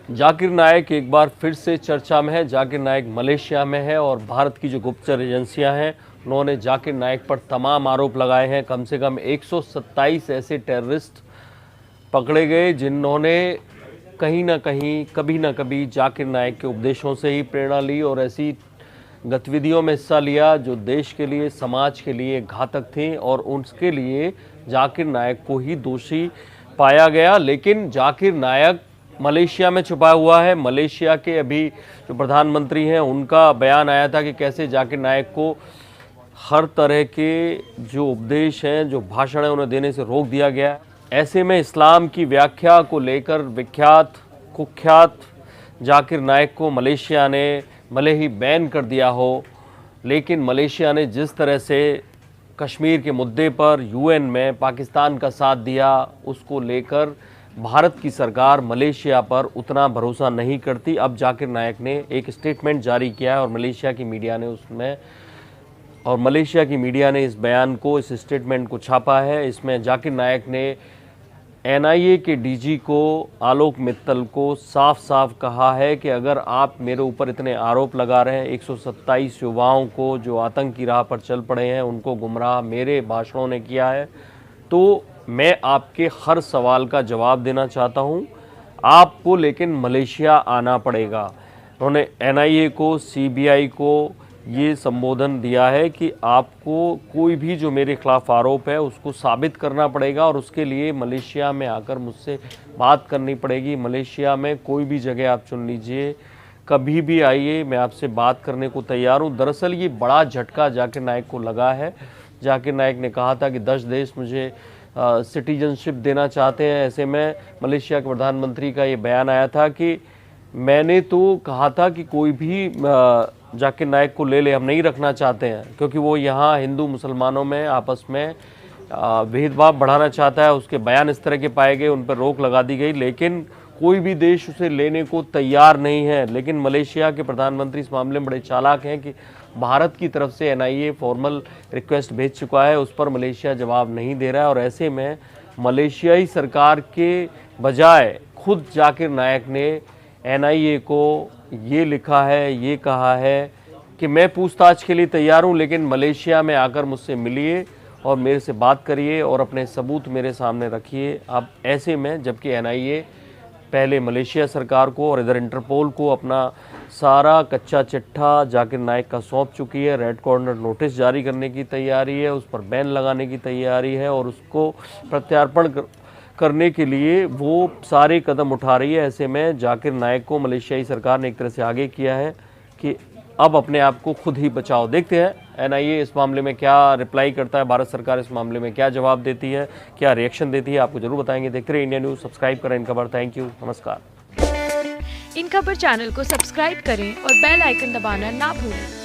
जाकिर नायक एक बार फिर से चर्चा में है। जाकिर नायक मलेशिया में है और भारत की जो गुप्तचर एजेंसियां हैं उन्होंने जाकिर नायक पर तमाम आरोप लगाए हैं। कम से कम 127 ऐसे टेररिस्ट पकड़े गए जिन्होंने कहीं ना कहीं कभी ना कभी जाकिर नायक के उपदेशों से ही प्रेरणा ली और ऐसी गतिविधियों में हिस्सा लिया जो देश के लिए, समाज के लिए घातक थी और उसके लिए जाकिर नायक को ही दोषी पाया गया। लेकिन जाकिर नायक मलेशिया में छुपा हुआ है। मलेशिया के अभी जो प्रधानमंत्री हैं उनका बयान आया था कि कैसे जाकिर नायक को हर तरह के जो उपदेश हैं, जो भाषण हैं, उन्हें देने से रोक दिया गया। ऐसे में इस्लाम की व्याख्या को लेकर विख्यात कुख्यात जाकिर नायक को मलेशिया ने भले ही बैन कर दिया हो, लेकिन मलेशिया ने जिस तरह से कश्मीर के मुद्दे पर यूएन में पाकिस्तान का साथ दिया, उसको लेकर भारत की सरकार मलेशिया पर उतना भरोसा नहीं करती। अब जाकिर नायक ने एक स्टेटमेंट जारी किया है और मलेशिया की मीडिया ने इस बयान को, इस स्टेटमेंट को छापा है। इसमें जाकिर नायक ने एनआईए के डीजी को, आलोक मित्तल को साफ साफ कहा है कि अगर आप मेरे ऊपर इतने आरोप लगा रहे हैं, 127 युवाओं को जो आतंक की राह पर चल पड़े हैं उनको गुमराह मेरे भाषणों ने किया है, तो मैं आपके हर सवाल का जवाब देना चाहता हूं। आपको लेकिन मलेशिया आना पड़ेगा। उन्होंने एनआईए को, सीबीआई को ये संबोधन दिया है कि आपको कोई भी जो मेरे खिलाफ आरोप है उसको साबित करना पड़ेगा और उसके लिए मलेशिया में आकर मुझसे बात करनी पड़ेगी। मलेशिया में कोई भी जगह आप चुन लीजिए, कभी भी आइए, मैं आपसे बात करने को तैयार हूँ। दरअसल ये बड़ा झटका जाकिर नायक को लगा है। जाकिर नायक ने कहा था कि 10 देश मुझे सिटीजनशिप देना चाहते हैं। ऐसे में मलेशिया के प्रधानमंत्री का ये बयान आया था कि मैंने तो कहा था कि कोई भी जाकिर नायक को ले ले, हम नहीं रखना चाहते हैं, क्योंकि वो यहाँ हिंदू मुसलमानों में आपस में भेदभाव बढ़ाना चाहता है। उसके बयान इस तरह के पाए गए, उन पर रोक लगा दी गई, लेकिन कोई भी देश उसे लेने को तैयार नहीं है। लेकिन मलेशिया के प्रधानमंत्री इस मामले में बड़े चालाक हैं कि भारत की तरफ से एनआईए फॉर्मल रिक्वेस्ट भेज चुका है, उस पर मलेशिया जवाब नहीं दे रहा है। और ऐसे में मलेशियाई सरकार के बजाय खुद जाकिर नायक ने एनआईए को ये लिखा है, ये कहा है कि मैं पूछताछ के लिए तैयार हूँ, लेकिन मलेशिया में आकर मुझसे मिलिए और मेरे से बात करिए और अपने सबूत मेरे सामने रखिए। अब ऐसे में जबकि एनआईए पहले मलेशिया सरकार को और इधर इंटरपोल को अपना सारा कच्चा चिट्ठा जाकिर नायक का सौंप चुकी है, रेड कॉर्नर नोटिस जारी करने की तैयारी है, उस पर बैन लगाने की तैयारी है और उसको प्रत्यार्पण करने के लिए वो सारे कदम उठा रही है। ऐसे में जाकिर नायक को मलेशियाई सरकार ने एक तरह से आगे किया है कि अब अपने आप को खुद ही बचाओ। देखते हैं एनआईए इस मामले में क्या रिप्लाई करता है, भारत सरकार इस मामले में क्या जवाब देती है, क्या रिएक्शन देती है, आपको जरूर बताएंगे। देखते रहिए इंडिया न्यूज़, सब्सक्राइब करें इन खबर। थैंक यू, नमस्कार। इन खबर चैनल को सब्सक्राइब करें और बेल आइकन दबाना ना भूलें।